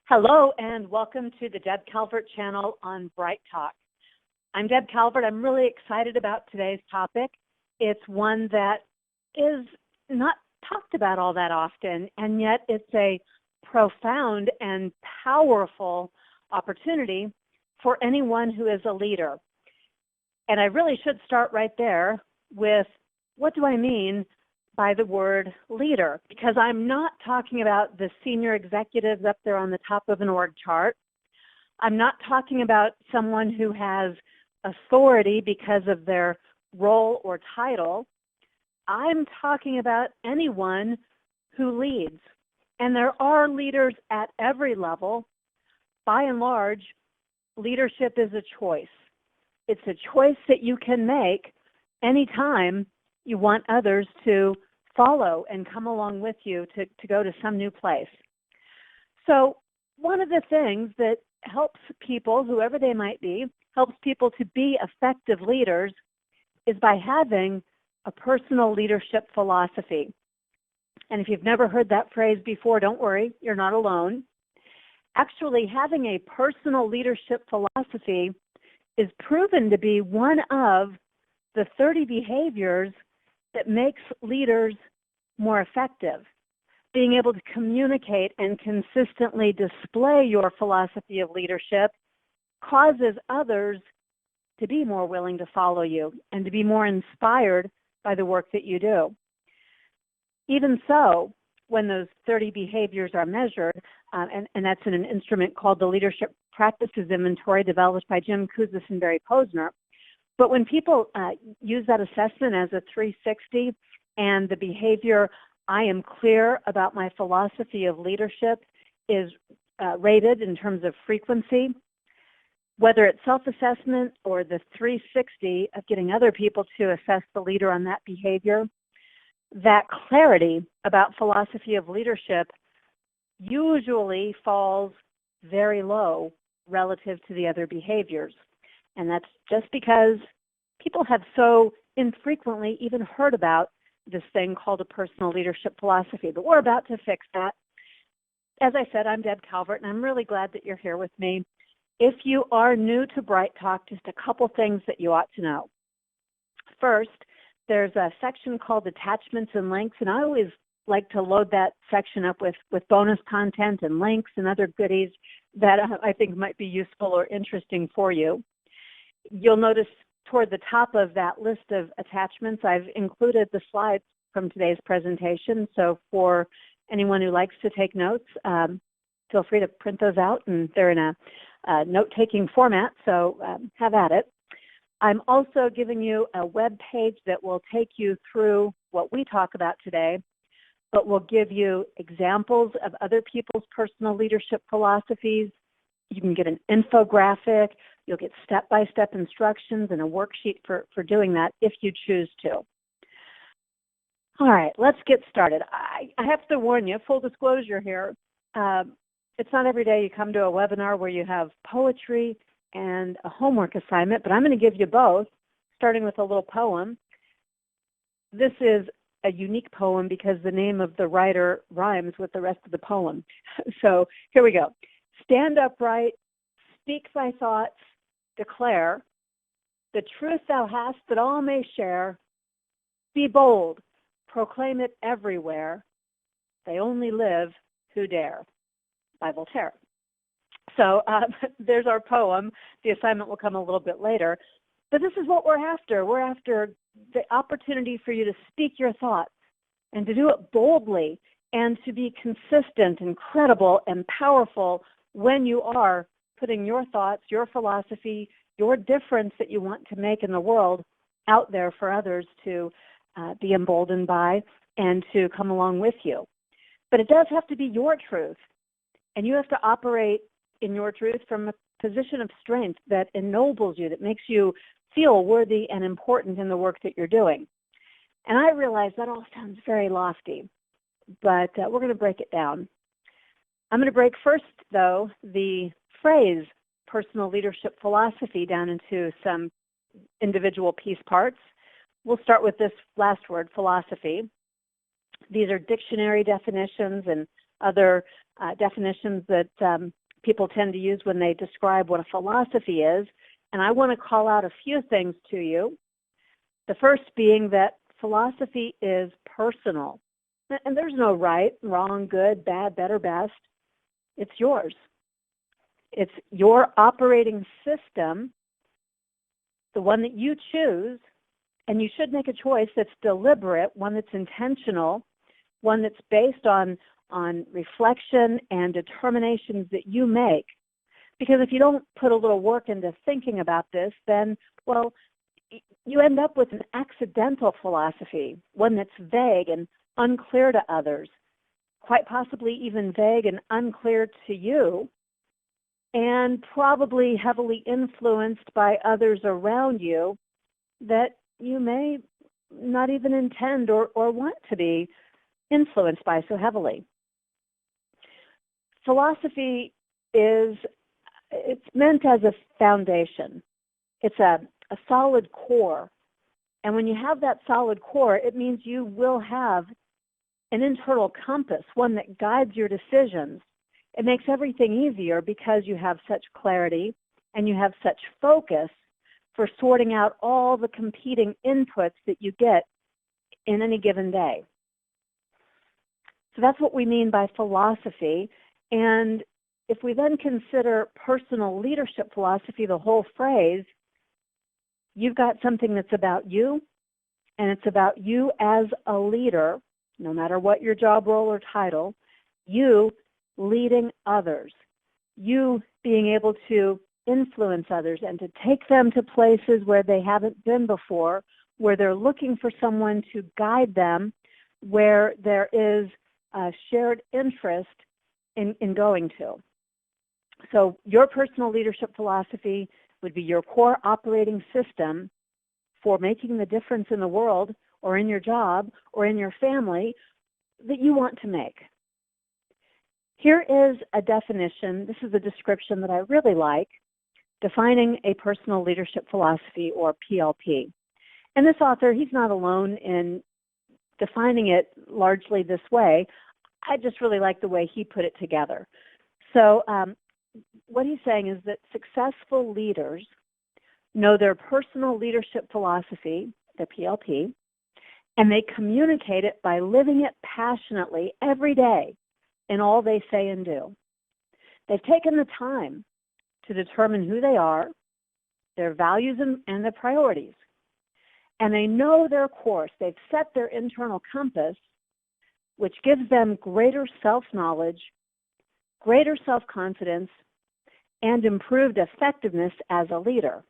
Hello and welcome to the Deb Calvert channel on Bright Talk. I'm Deb Calvert. I'm really excited about today's topic. It's one that is not talked about all that often, and yet it's a profound and powerful opportunity for anyone who is a leader. And I really should start right there with, what do I mean by the word leader? Because I'm not talking about the senior executives up there on the top of an org chart. I'm not talking about someone who has authority because of their role or title. I'm talking about anyone who leads. And there are leaders at every level. By and large, leadership is a choice. It's a choice that you can make anytime you want others to follow and come along with you to go to some new place. So one of the things that helps people, whoever they might be, helps people to be effective leaders is by having a personal leadership philosophy. And if you've never heard that phrase before, don't worry, you're not alone. Actually, having a personal leadership philosophy is proven to be one of the 30 behaviors that makes leaders more effective. Being able to communicate and consistently display your philosophy of leadership causes others to be more willing to follow you and to be more inspired by the work that you do. Even so, when those 30 behaviors are measured, and that's in an instrument called the Leadership Practices Inventory developed by Jim Kouzes and Barry Posner, but when people use that assessment as a 360 and the behavior, I am clear about my philosophy of leadership, is rated in terms of frequency, whether it's self-assessment or the 360 of getting other people to assess the leader on that behavior, that clarity about philosophy of leadership usually falls very low relative to the other behaviors. And that's just because people have so infrequently even heard about this thing called a personal leadership philosophy. But we're about to fix that. As I said, I'm Deb Calvert, and I'm really glad that you're here with me. If you are new to Bright Talk, just a couple things that you ought to know. First, there's a section called Attachments and Links, and I always like to load that section up with bonus content and links and other goodies that I think might be useful or interesting for you. You'll notice toward the top of that list of attachments, I've included the slides from today's presentation. So for anyone who likes to take notes, feel free to print those out, and they're in a note-taking format, so have at it. I'm also giving you a web page that will take you through what we talk about today, but will give you examples of other people's personal leadership philosophies. You can get an infographic. You'll get step-by-step instructions and a worksheet for doing that if you choose to. All right, let's get started. I have to warn you, full disclosure here, it's not every day you come to a webinar where you have poetry and a homework assignment, but I'm going to give you both, starting with a little poem. This is a unique poem because the name of the writer rhymes with the rest of the poem. So here we go. Stand upright, speak thy thoughts, declare the truth thou hast that all may share. Be bold, proclaim it everywhere. They only live who dare. By Voltaire. So there's our poem. The assignment will come a little bit later. But this is what we're after. We're after the opportunity for you to speak your thoughts and to do it boldly and to be consistent and credible and powerful when you are putting your thoughts, your philosophy, your difference that you want to make in the world out there for others to be emboldened by and to come along with you. But it does have to be your truth. And you have to operate in your truth from a position of strength that ennobles you, that makes you feel worthy and important in the work that you're doing. And I realize that all sounds very lofty, but we're going to break it down. I'm going to break first, though, the phrase personal leadership philosophy down into some individual piece parts. We'll start with this last word, philosophy. These are dictionary definitions and other definitions that people tend to use when they describe what a philosophy is. And I want to call out a few things to you. The first being that philosophy is personal. And there's no right, wrong, good, bad, better, best. It's yours. It's your operating system, the one that you choose, and you should make a choice that's deliberate, one that's intentional, one that's based on reflection and determinations that you make. Because if you don't put a little work into thinking about this, then, well, you end up with an accidental philosophy, one that's vague and unclear to others, quite possibly even vague and unclear to you, and probably heavily influenced by others around you that you may not even intend or want to be influenced by so heavily. Philosophy it's meant as a foundation. It's a solid core. And when you have that solid core, it means you will have an internal compass, one that guides your decisions. It makes everything easier because you have such clarity and you have such focus for sorting out all the competing inputs that you get in any given day. So that's what we mean by philosophy. And if we then consider personal leadership philosophy, the whole phrase, you've got something that's about you, and it's about you as a leader, no matter what your job role or title, you leading others, you being able to influence others and to take them to places where they haven't been before, where they're looking for someone to guide them, where there is a shared interest in going to. So your personal leadership philosophy would be your core operating system for making the difference in the world or in your job or in your family that you want to make. Here is a definition. This is a description that I really like, defining a personal leadership philosophy, or PLP. And this author, he's not alone in defining it largely this way. I just really like the way he put it together. So what he's saying is that successful leaders know their personal leadership philosophy, their PLP, and they communicate it by living it passionately every day in all they say and do. They've taken the time to determine who they are, their values and their priorities. And they know their course. They've set their internal compass, which gives them greater self-knowledge, greater self-confidence, and improved effectiveness as a leader.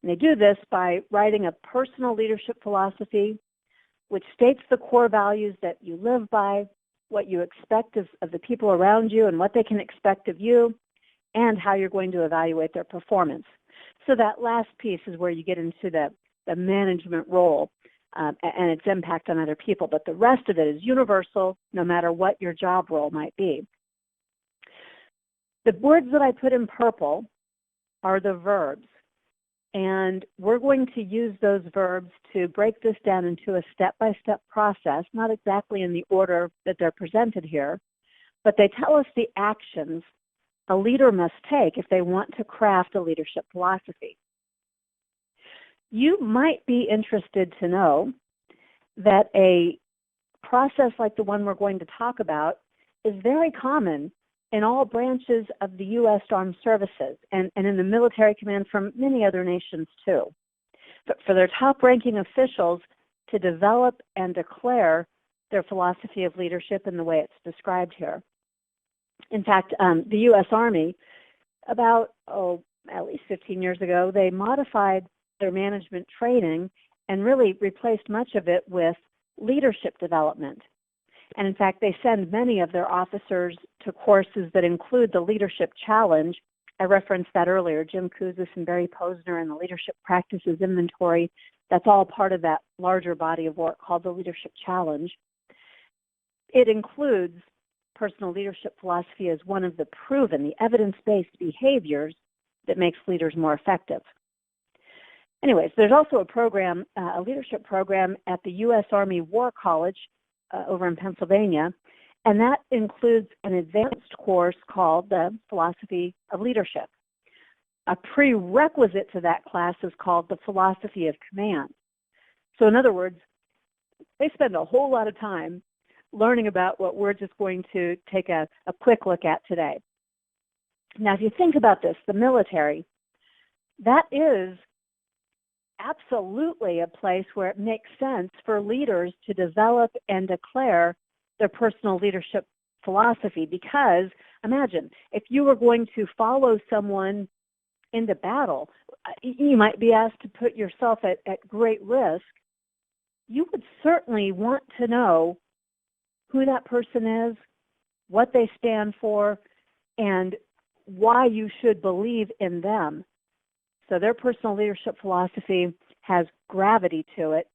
And they do this by writing a personal leadership philosophy, which states the core values that you live by, what you expect of the people around you and what they can expect of you, and how you're going to evaluate their performance. So that last piece is where you get into the management role and its impact on other people. But the rest of it is universal, no matter what your job role might be. The words that I put in purple are the verbs. And we're going to use those verbs to break this down into a step-by-step process, not exactly in the order that they're presented here, but they tell us the actions a leader must take if they want to craft a leadership philosophy. You might be interested to know that a process like the one we're going to talk about is very common in all branches of the U.S. Armed Services and in the military command from many other nations too. But for their top-ranking officials to develop and declare their philosophy of leadership in the way it's described here. In fact, the U.S. Army, about at least 15 years ago, they modified their management training and really replaced much of it with leadership development. And in fact, they send many of their officers to courses that include the Leadership Challenge. I referenced that earlier, Jim Kouzes and Barry Posner and the Leadership Practices Inventory. That's all part of that larger body of work called the Leadership Challenge. It includes personal leadership philosophy as one of the proven, the evidence-based behaviors that makes leaders more effective. Anyways, there's also a program, a leadership program at the U.S. Army War College over in Pennsylvania, and that includes an advanced course called the Philosophy of Leadership. A prerequisite to that class is called the Philosophy of Command. So in other words, they spend a whole lot of time learning about what we're just going to take a quick look at today. Now, if you think about this, the military, that is absolutely a place where it makes sense for leaders to develop and declare their personal leadership philosophy, because imagine if you were going to follow someone into battle, you might be asked to put yourself at great risk. You would certainly want to know who that person is, what they stand for, and why you should believe in them. So their personal leadership philosophy has gravity to it,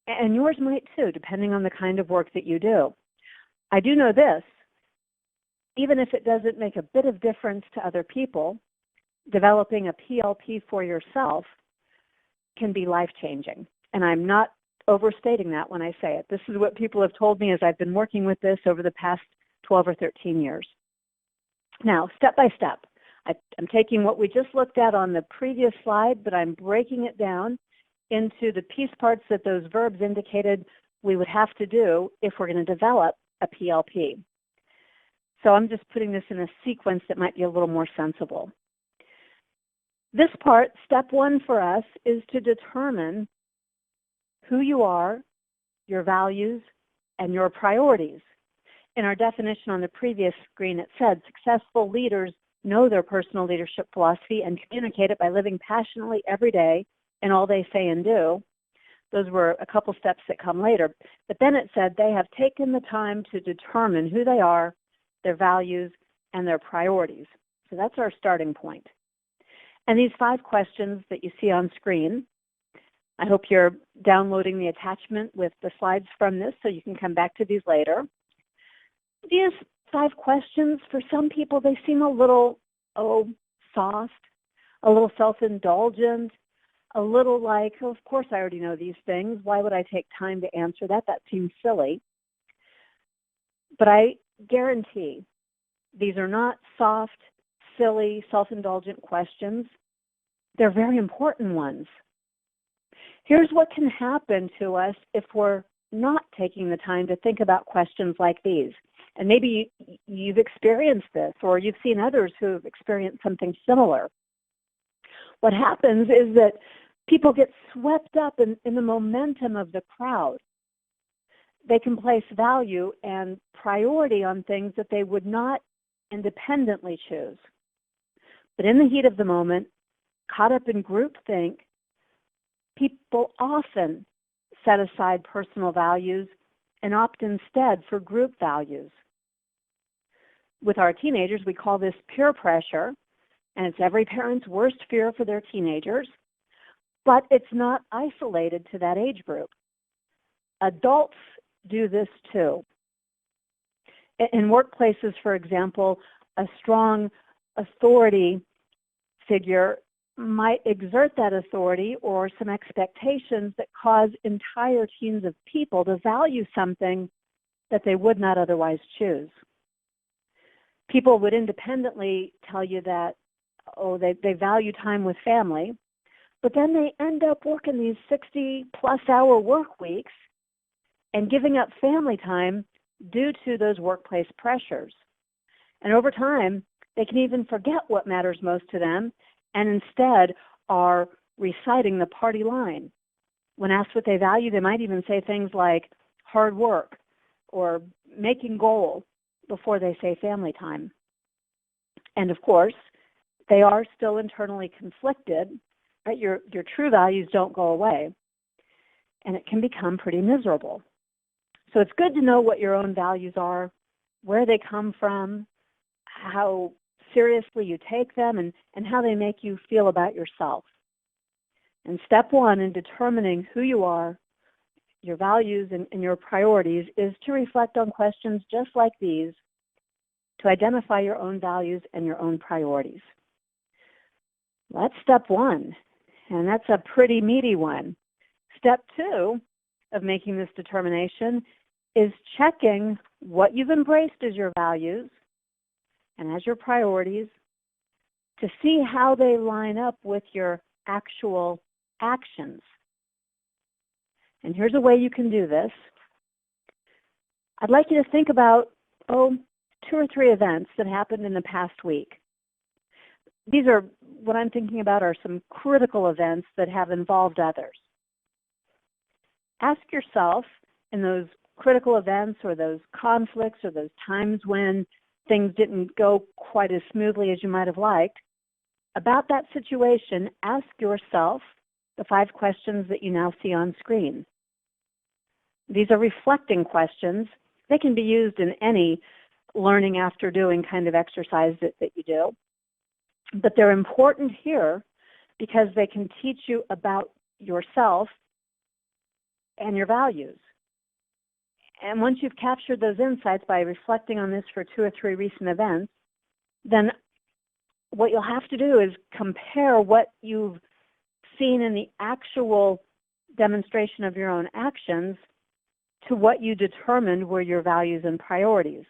and yours might too, depending on the kind of work that you do. I do know this, even if it doesn't make a bit of difference to other people, developing a PLP for yourself can be life-changing. And I'm not overstating that when I say it. This is what people have told me as I've been working with this over the past 12 or 13 years. Now, step by step, I'm taking what we just looked at on the previous slide, but I'm breaking it down into the piece parts that those verbs indicated we would have to do if we're going to develop a PLP. So I'm just putting this in a sequence that might be a little more sensible. This part, step one for us, is to determine who you are, your values, and your priorities. In our definition on the previous screen, it said successful leaders know their personal leadership philosophy and communicate it by living passionately every day in all they say and do. Those were a couple steps that come later. But then it said they have taken the time to determine who they are, their values, and their priorities. So that's our starting point. And these 5 questions that you see on screen, I hope you're downloading the attachment with the slides from this so you can come back to these later. These 5 questions, for some people, they seem a little, soft, a little self-indulgent, a little like, of course I already know these things. Why would I take time to answer that? That seems silly. But I guarantee these are not soft, silly, self-indulgent questions. They're very important ones. Here's what can happen to us if we're not taking the time to think about questions like these. And maybe you've experienced this, or you've seen others who have experienced something similar. What happens is that people get swept up in the momentum of the crowd. They can place value and priority on things that they would not independently choose. But in the heat of the moment, caught up in groupthink, people often set aside personal values and opt instead for group values. With our teenagers, we call this peer pressure, and it's every parent's worst fear for their teenagers, but it's not isolated to that age group. Adults do this too. In workplaces, for example, a strong authority figure might exert that authority or some expectations that cause entire teams of people to value something that they would not otherwise choose. People would independently tell you that, they value time with family, but then they end up working these 60-plus hour work weeks and giving up family time due to those workplace pressures. And over time, they can even forget what matters most to them and instead are reciting the party line. When asked what they value, they might even say things like hard work or making goal before they say family time. And of course, they are still internally conflicted, right? Your true values don't go away, and it can become pretty miserable. So it's good to know what your own values are, where they come from, how seriously you take them, and how they make you feel about yourself. And step one in determining who you are, your values, and your priorities is to reflect on questions just like these to identify your own values and your own priorities. That's step one, and that's a pretty meaty one. Step two of making this determination is checking what you've embraced as your values and as your priorities to see how they line up with your actual actions. And here's a way you can do this. I'd like you to think about, 2 or 3 events that happened in the past week. These are, what I'm thinking about are some critical events that have involved others. Ask yourself in those critical events or those conflicts or those times when things didn't go quite as smoothly as you might have liked, about that situation, ask yourself the 5 questions that you now see on screen. These are reflecting questions. They can be used in any learning after doing kind of exercise that you do. But they're important here because they can teach you about yourself and your values. And once you've captured those insights by reflecting on this for 2 or 3 recent events, then what you'll have to do is compare what you've seen in the actual demonstration of your own actions to what you determined were your values and priorities.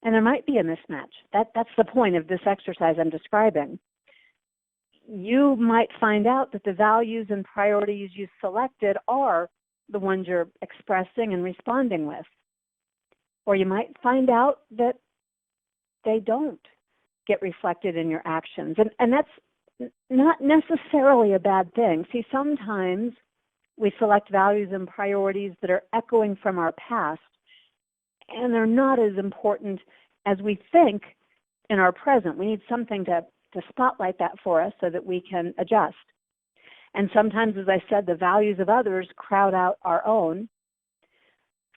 And there might be a mismatch. That's the point of this exercise I'm describing. You might find out that the values and priorities you selected are the ones you're expressing and responding with. Or you might find out that they don't get reflected in your actions. And that's not necessarily a bad thing. See, sometimes we select values and priorities that are echoing from our past, and they're not as important as we think in our present. We need something to spotlight that for us so that we can adjust. And sometimes, as I said, the values of others crowd out our own.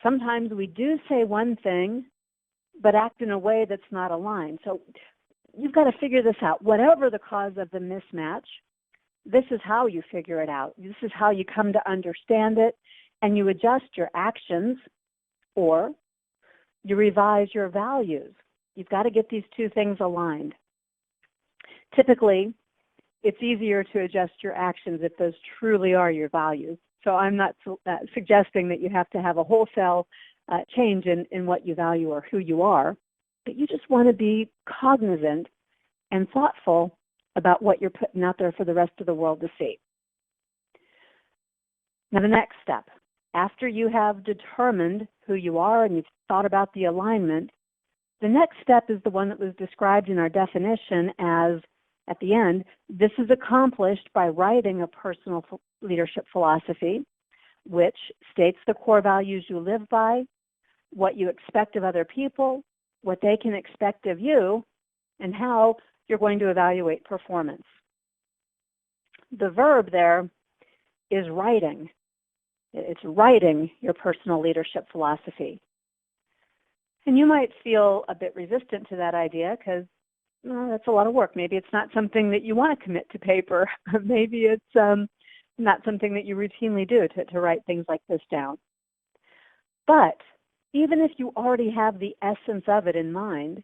Sometimes we do say one thing, but act in a way that's not aligned. So you've got to figure this out. Whatever the cause of the mismatch, this is how you figure it out. This is how you come to understand it, and you adjust your actions or you revise your values. You've got to get these 2 things aligned. Typically, it's easier to adjust your actions if those truly are your values. So I'm not suggesting that you have to have a wholesale change in what you value or who you are, but you just want to be cognizant and thoughtful about what you're putting out there for the rest of the world to see. Now, the next step, after you have determined who you are and you've thought about the alignment, the next step is the one that was described in our definition as, at the end, this is accomplished by writing a personal leadership philosophy, which states the core values you live by, what you expect of other people, what they can expect of you, and how you're going to evaluate performance. The verb there is writing. It's writing your personal leadership philosophy. And you might feel a bit resistant to that idea because that's a lot of work. Maybe it's not something that you want to commit to paper. Maybe it's not something that you routinely do to write things like this down. But even if you already have the essence of it in mind,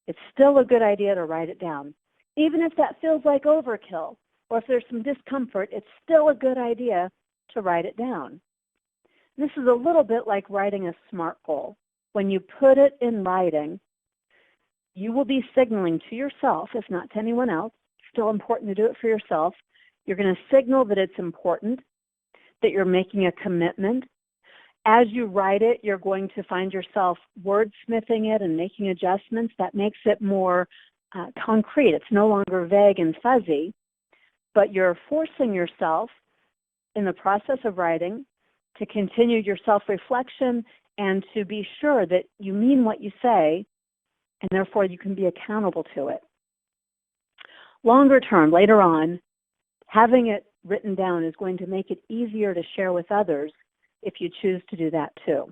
it's still a good idea to write it down. Even if that feels like overkill, or if there's some discomfort, it's still a good idea to write it down. This is a little bit like writing a SMART goal. When you put it in writing, you will be signaling to yourself, if not to anyone else, still important to do it for yourself. You're going to signal that it's important, that you're making a commitment. As you write it, you're going to find yourself wordsmithing it and making adjustments. That makes it more concrete. It's no longer vague and fuzzy, but you're forcing yourself in the process of writing to continue your self-reflection and to be sure that you mean what you say, and therefore you can be accountable to it. Longer term, later on, having it written down is going to make it easier to share with others if you choose to do that too.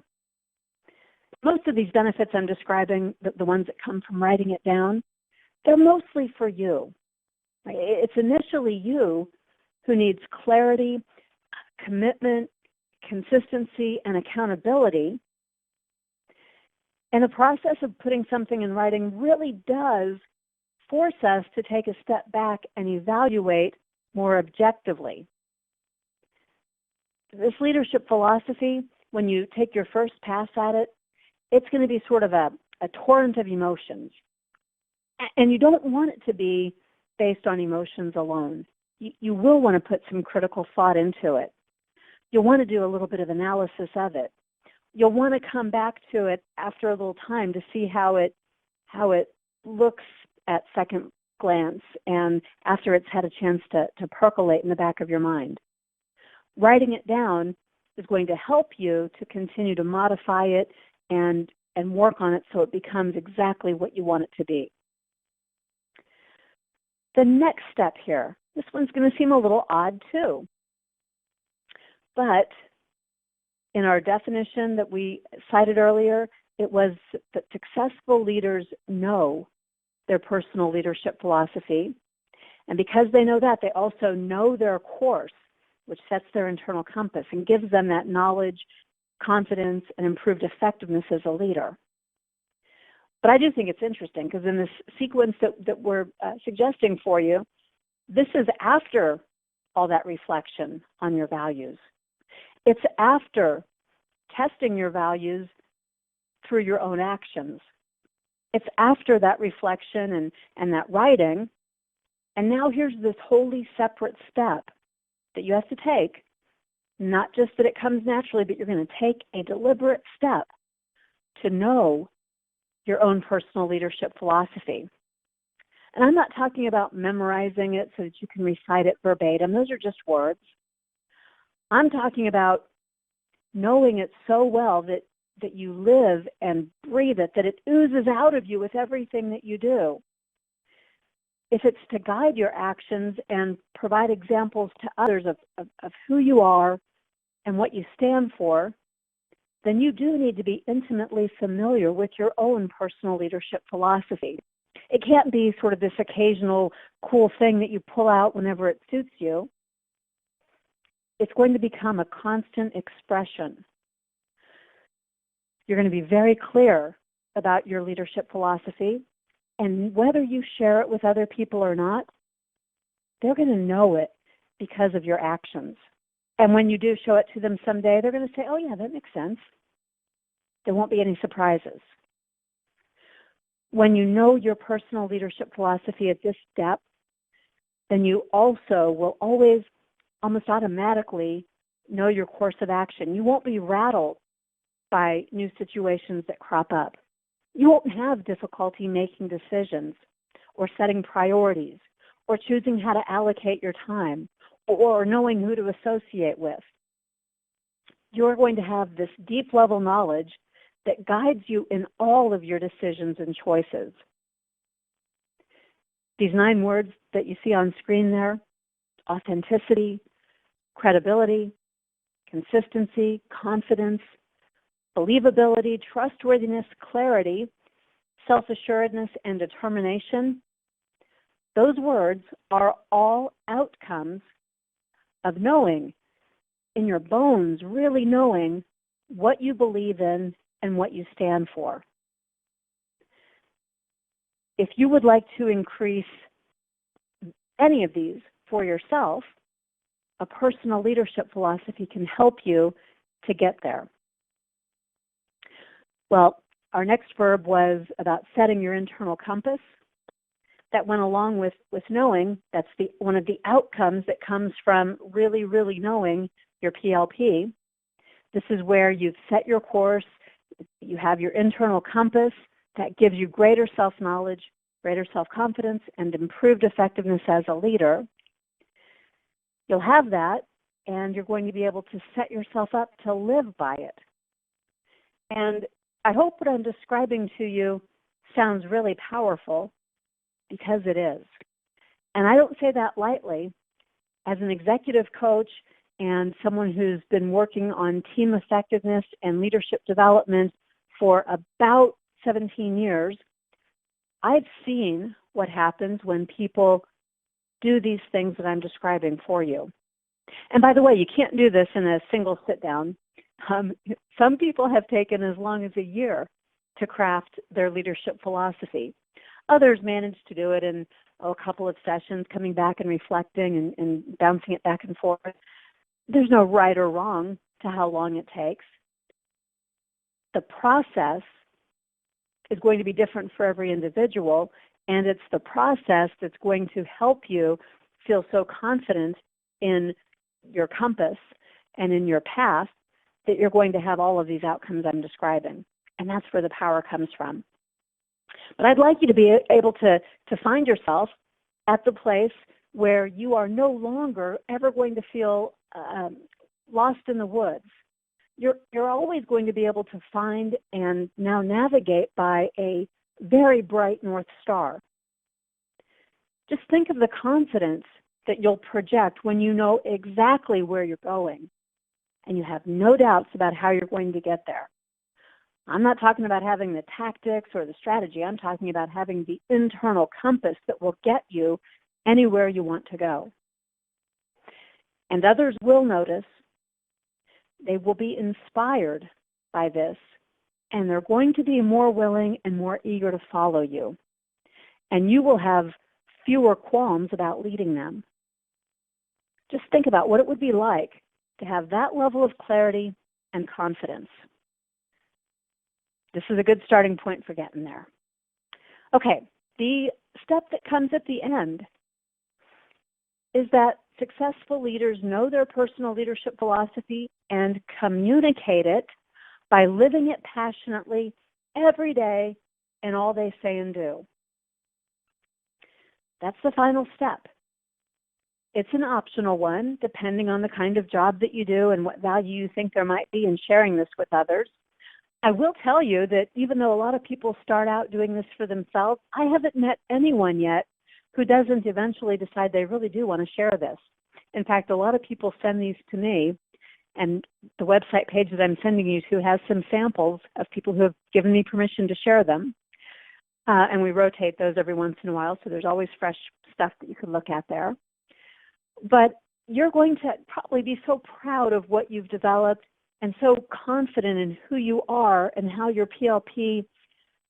Most of these benefits I'm describing, the ones that come from writing it down, they're mostly for you. It's initially you who needs clarity, commitment, consistency, and accountability. And the process of putting something in writing really does force us to take a step back and evaluate more objectively. This leadership philosophy when you take your first pass at it, it's going to be sort of a torrent of emotions. And you don't want it to be based on emotions alone. You will want to put some critical thought into it. You'll want to do a little bit of analysis of it. You'll want to come back to it after a little time to see how it looks at second glance and after it's had a chance to percolate in the back of your mind. Writing it down is going to help you to continue to modify it and work on it so it becomes exactly what you want it to be. The next step here, this one's going to seem a little odd too, but in our definition that we cited earlier, it was that successful leaders know their personal leadership philosophy, and because they know that, they also know their course, which sets their internal compass and gives them that knowledge, confidence, and improved effectiveness as a leader. But I do think it's interesting because in this sequence that we're suggesting for you, this is after all that reflection on your values. It's after testing your values through your own actions. It's after that reflection and that writing. And now here's this wholly separate step that you have to take. Not just that it comes naturally, but you're going to take a deliberate step to know your own personal leadership philosophy. And I'm not talking about memorizing it so that you can recite it verbatim. Those are just words. I'm talking about knowing it so well that you live and breathe it, that it oozes out of you with everything that you do. If it's to guide your actions and provide examples to others of who you are and what you stand for, then you do need to be intimately familiar with your own personal leadership philosophy. It can't be sort of this occasional cool thing that you pull out whenever it suits you. It's going to become a constant expression. You're going to be very clear about your leadership philosophy, and whether you share it with other people or not, they're going to know it because of your actions. And when you do show it to them someday, they're going to say, oh yeah, that makes sense. There won't be any surprises. When you know your personal leadership philosophy at this depth, then you also will always, almost automatically, know your course of action. You won't be rattled by new situations that crop up. You won't have difficulty making decisions or setting priorities or choosing how to allocate your time or knowing who to associate with. You're going to have this deep level knowledge that guides you in all of your decisions and choices. These 9 words that you see on screen there, authenticity, credibility, consistency, confidence, believability, trustworthiness, clarity, self-assuredness, and determination, those words are all outcomes of knowing in your bones, really knowing what you believe in and what you stand for. If you would like to increase any of these for yourself, a personal leadership philosophy can help you to get there. Well, our next verb was about setting your internal compass. That went along with knowing. That's one of the outcomes that comes from really, really knowing your PLP. This is where you've set your course. You have your internal compass that gives you greater self-knowledge, greater self-confidence, and improved effectiveness as a leader. You'll have that, and you're going to be able to set yourself up to live by it. And I hope what I'm describing to you sounds really powerful, because it is. And I don't say that lightly. As an executive coach and someone who's been working on team effectiveness and leadership development for about 17 years, I've seen what happens when people do these things that I'm describing for you. And by the way, you can't do this in a single sit-down. Some people have taken as long as a year to craft their leadership philosophy. Others manage to do it in a couple of sessions, coming back and reflecting and bouncing it back and forth. There's no right or wrong to how long it takes. the process is going to be different for every individual, and it's the process that's going to help you feel so confident in your compass and in your path that you're going to have all of these outcomes I'm describing. And that's where the power comes from. But I'd like you to be able to find yourself at the place where you are no longer ever going to feel lost in the woods. You're always going to be able to find and now navigate by a very bright North Star. Just think of the confidence that you'll project when you know exactly where you're going and you have no doubts about how you're going to get there. I'm not talking about having the tactics or the strategy. I'm talking about having the internal compass that will get you anywhere you want to go. And others will notice. They will be inspired by this, and they're going to be more willing and more eager to follow you. And you will have fewer qualms about leading them. Just think about what it would be like to have that level of clarity and confidence. This is a good starting point for getting there. Okay, the step that comes at the end is that successful leaders know their personal leadership philosophy and communicate it by living it passionately every day in all they say and do. That's the final step. It's an optional one, depending on the kind of job that you do and what value you think there might be in sharing this with others. I will tell you that even though a lot of people start out doing this for themselves, I haven't met anyone yet who doesn't eventually decide they really do want to share this. In fact, a lot of people send these to me, and the website page that I'm sending you to has some samples of people who have given me permission to share them. And we rotate those every once in a while, so there's always fresh stuff that you can look at there. But you're going to probably be so proud of what you've developed and so confident in who you are and how your PLP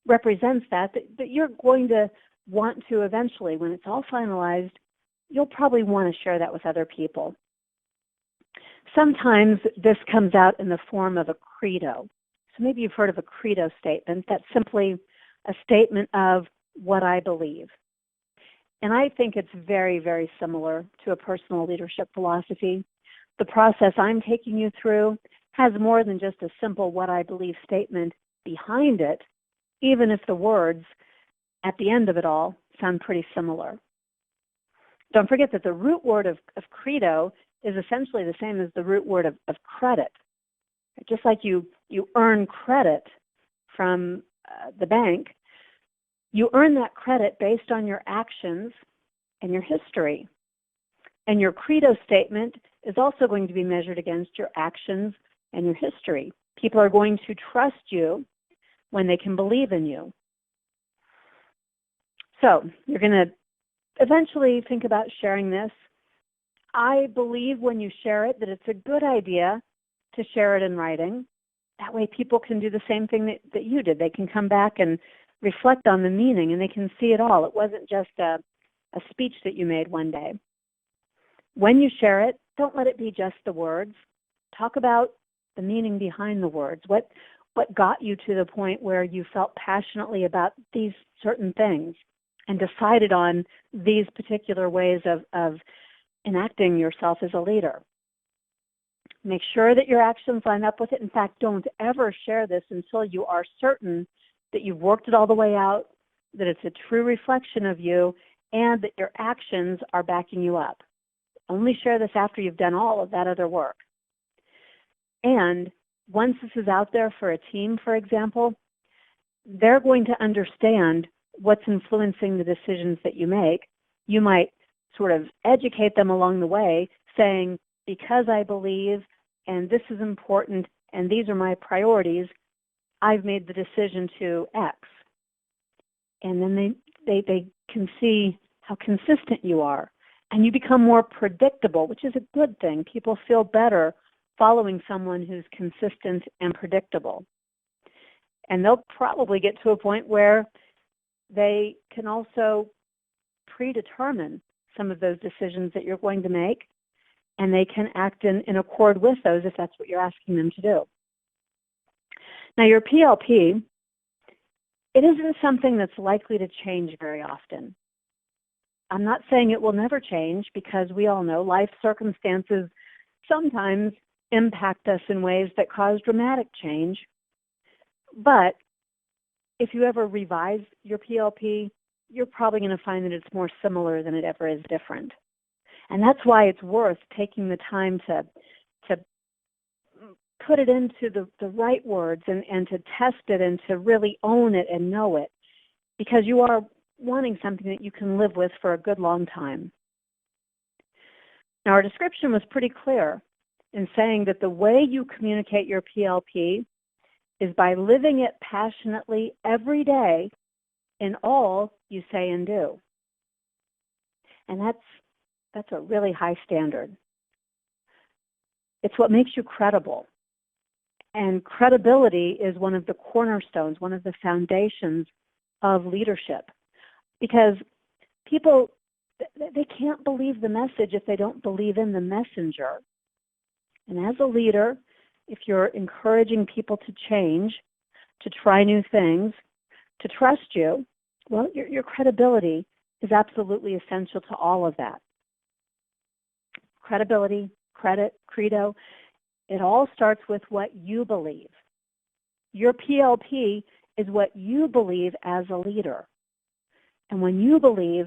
represents that you're going to want to eventually, when it's all finalized, you'll probably want to share that with other people. Sometimes this comes out in the form of a credo. So maybe you've heard of a credo statement. That's simply a statement of what I believe. And I think it's very, very similar to a personal leadership philosophy. The process I'm taking you through has more than just a simple what I believe statement behind it, even if the words at the end of it all sound pretty similar. Don't forget that the root word of credo is essentially the same as the root word of credit. Just like you earn credit from the bank, you earn that credit based on your actions and your history. And your credo statement is also going to be measured against your actions and your history. People are going to trust you when they can believe in you. So you're going to eventually think about sharing this. I believe when you share it that it's a good idea to share it in writing. That way people can do the same thing that you did. They can come back and reflect on the meaning, and they can see it all. It wasn't just a speech that you made one day. When you share it, don't let it be just the words. Talk about the meaning behind the words. What got you to the point where you felt passionately about these certain things and decided on these particular ways of enacting yourself as a leader. Make sure that your actions line up with it. In fact, don't ever share this until you are certain that you've worked it all the way out, that it's a true reflection of you, and that your actions are backing you up. Only share this after you've done all of that other work. And once this is out there for a team, for example, they're going to understand what's influencing the decisions that you make. You might sort of educate them along the way, saying, because I believe, and this is important, and these are my priorities, I've made the decision to X. And then they can see how consistent you are. And you become more predictable, which is a good thing. People feel better following someone who's consistent and predictable. And they'll probably get to a point where they can also predetermine some of those decisions that you're going to make, and they can act in accord with those if that's what you're asking them to do. Now, your PLP, it isn't something that's likely to change very often. I'm not saying it will never change, because we all know life circumstances sometimes impact us in ways that cause dramatic change. But if you ever revise your PLP, you're probably going to find that it's more similar than it ever is different. And that's why it's worth taking the time to put it into the right words and to test it and to really own it and know it, because you are wanting something that you can live with for a good long time. Now, our description was pretty clear in saying that the way you communicate your PLP is by living it passionately every day in all you say and do. And that's a really high standard. It's what makes you credible. And credibility is one of the cornerstones, one of the foundations of leadership. Because people, they can't believe the message if they don't believe in the messenger. And as a leader, if you're encouraging people to change, to try new things, to trust you, well, your credibility is absolutely essential to all of that. Credibility, credit, credo, it all starts with what you believe. Your PLP is what you believe as a leader. And when you believe,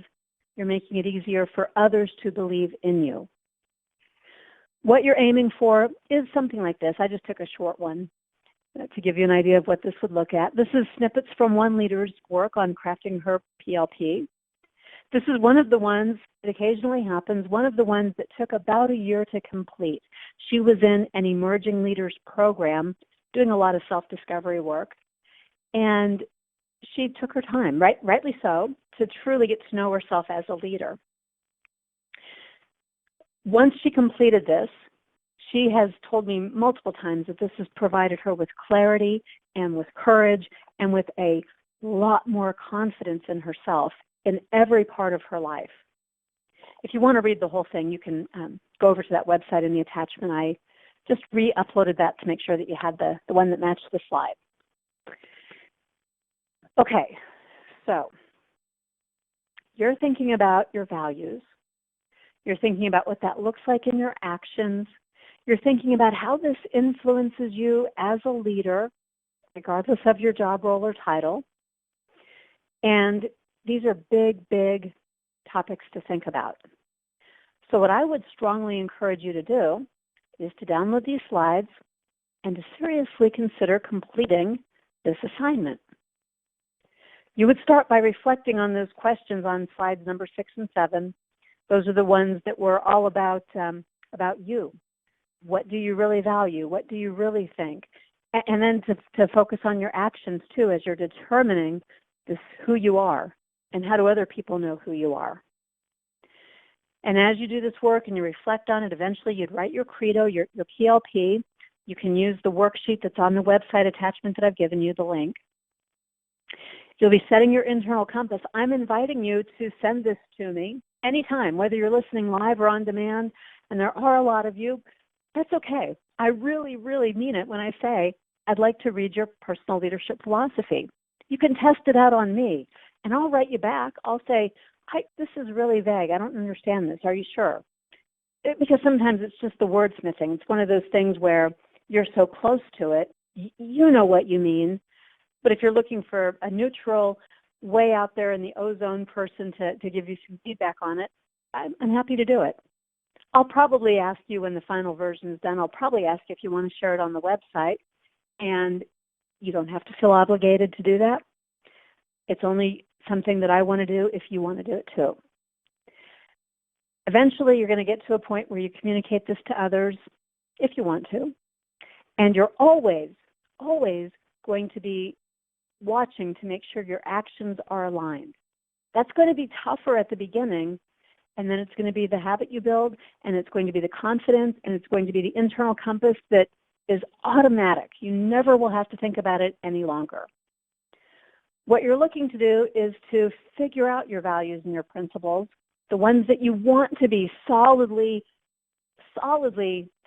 you're making it easier for others to believe in you. What you're aiming for is something like this. I just took a short one to give you an idea of what this would look at. This is snippets from one leader's work on crafting her PLP. This is one of the ones that occasionally happens, one of the ones that took about a year to complete. She was in an emerging leaders program doing a lot of self-discovery work, and she took her time, rightly so, to truly get to know herself as a leader. Once she completed this, she has told me multiple times that this has provided her with clarity and with courage and with a lot more confidence in herself in every part of her life. If you want to read the whole thing, you can go over to that website in the attachment. I just re-uploaded that to make sure that you had the one that matched the slide. Okay, so you're thinking about your values. You're thinking about what that looks like in your actions. You're thinking about how this influences you as a leader, regardless of your job role or title. And these are big, big topics to think about. So what I would strongly encourage you to do is to download these slides and to seriously consider completing this assignment. You would start by reflecting on those questions on slides number 6 and 7. Those are the ones that were all about you. What do you really value? What do you really think? And then to focus on your actions too, as you're determining who you are and how do other people know who you are. And as you do this work and you reflect on it, eventually you'd write your credo, your PLP. You can use the worksheet that's on the website attachment that I've given you, the link. You'll be setting your internal compass. I'm inviting you to send this to me anytime, whether you're listening live or on demand, and there are a lot of you. That's okay. I really, really mean it when I say I'd like to read your personal leadership philosophy. You can test it out on me, and I'll write you back. I'll say, this is really vague. I don't understand this. Are you sure? Because sometimes it's just the wordsmithing. It's one of those things where you're so close to it, you know what you mean. But if you're looking for a neutral way out there in the ozone person to give you some feedback on it, I'm happy to do it. I'll probably ask you when the final version is done, I'll probably ask if you want to share it on the website, and you don't have to feel obligated to do that. It's only something that I want to do if you want to do it too. Eventually, you're going to get to a point where you communicate this to others if you want to, and you're always, always going to be watching to make sure your actions are aligned. That's going to be tougher at the beginning, and then it's going to be the habit you build, and it's going to be the confidence, and it's going to be the internal compass that is automatic. You never will have to think about it any longer. What you're looking to do is to figure out your values and your principles, the ones that you want to be solidly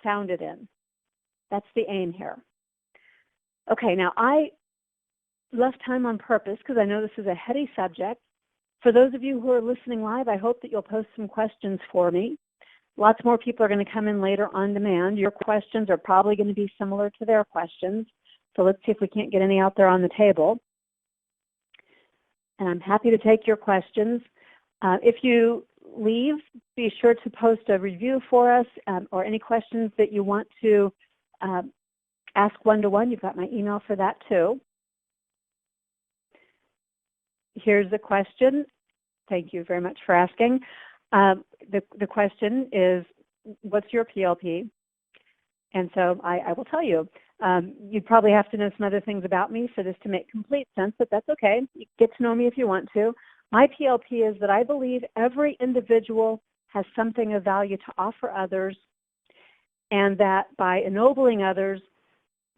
founded in. That's the aim here. Okay, now I left time on purpose because I know this is a heady subject. For those of you who are listening live, I hope that you'll post some questions for me. Lots more people are going to come in later on demand. Your questions are probably going to be similar to their questions. So let's see if we can't get any out there on the table. And I'm happy to take your questions. If you leave, be sure to post a review for us or any questions that you want to ask one-to-one. You've got my email for that too. Here's the question. Thank you very much for asking. The question is, what's your PLP? And so I will tell you. You'd probably have to know some other things about me for this to make complete sense, but that's okay. You get to know me if you want to. My PLP is that I believe every individual has something of value to offer others, and that by ennobling others,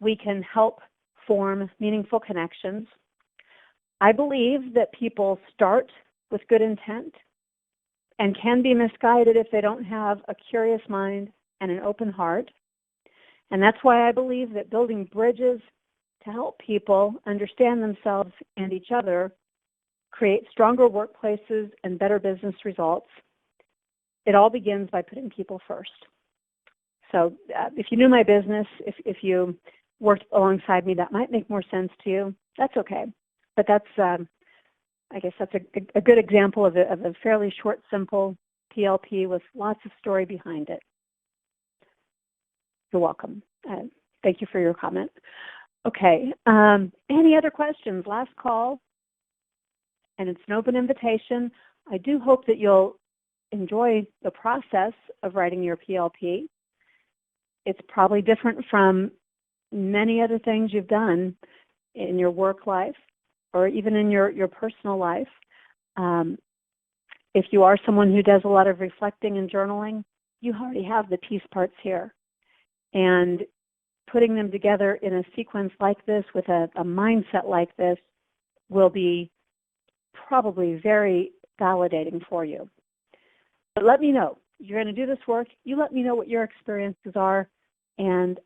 we can help form meaningful connections. I believe that people start with good intent and can be misguided if they don't have a curious mind and an open heart. And that's why I believe that building bridges to help people understand themselves and each other create stronger workplaces and better business results. It all begins by putting people first. So if you knew my business, if you worked alongside me, that might make more sense to you. That's okay. But that's, I guess that's a good example of a fairly short, simple PLP with lots of story behind it. You're welcome. Thank you for your comment. Okay, any other questions? Last call, and it's an open invitation. I do hope that you'll enjoy the process of writing your PLP. It's probably different from many other things you've done in your work life or even in your personal life. If you are someone who does a lot of reflecting and journaling, you already have the piece parts here. And putting them together in a sequence like this with a mindset like this will be probably very validating for you. But let me know. You're going to do this work. You let me know what your experiences are, and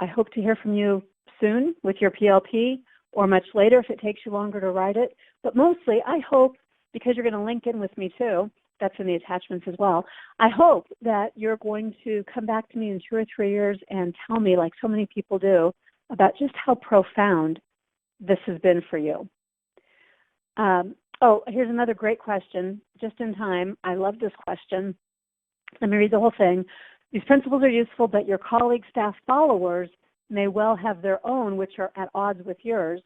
I hope to hear from you soon with your PLP or much later if it takes you longer to write it. But mostly, I hope, because you're going to link in with me too, that's in the attachments as well, I hope that you're going to come back to me in 2 or 3 years and tell me, like so many people do, about just how profound this has been for you. Oh, here's another great question, just in time. I love this question. Let me read the whole thing. These principles are useful, but your colleagues, staff, followers may well have their own, which are at odds with yours.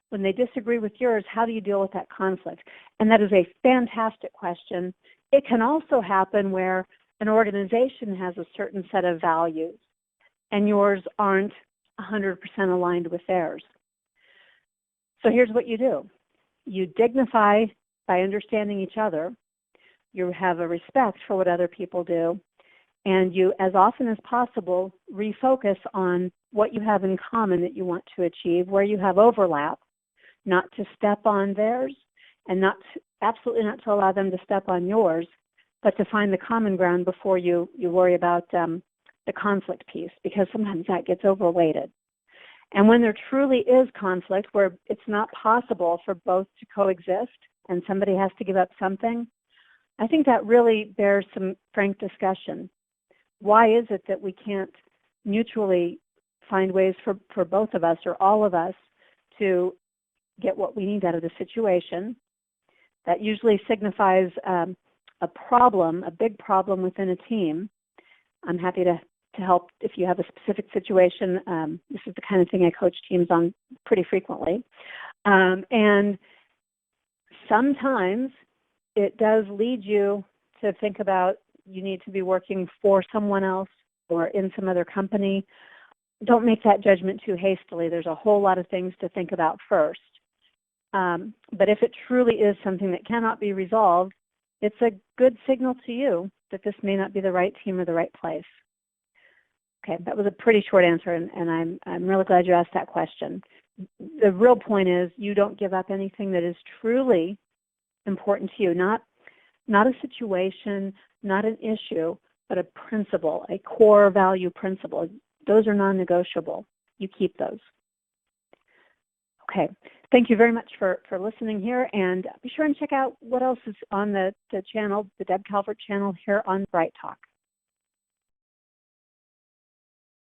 When they disagree with yours, how do you deal with that conflict? And that is a fantastic question. It can also happen where an organization has a certain set of values and yours aren't 100% aligned with theirs. So here's what you do. You dignify by understanding each other. You have a respect for what other people do. And you, as often as possible, refocus on what you have in common that you want to achieve, where you have overlap, not to step on theirs and absolutely not to allow them to step on yours, but to find the common ground before you worry about the conflict piece, because sometimes that gets overweighted. And when there truly is conflict where it's not possible for both to coexist and somebody has to give up something, I think that really bears some frank discussion. Why is it that we can't mutually find ways for both of us or all of us to get what we need out of the situation? That usually signifies a problem, a big problem within a team. I'm happy to help if you have a specific situation. This is the kind of thing I coach teams on pretty frequently. And sometimes it does lead you to think about you need to be working for someone else or in some other company. Don't make that judgment too hastily. There's a whole lot of things to think about first. But if it truly is something that cannot be resolved, it's a good signal to you that this may not be the right team or the right place. Okay, that was a pretty short answer, and I'm really glad you asked that question. The real point is you don't give up anything that is truly important to you, not a situation, not an issue, but a principle, a core value principle. Those are non-negotiable. You keep those. Okay. Thank you very much for listening here, and be sure and check out what else is on the channel, the Deb Calvert channel here on Bright Talk.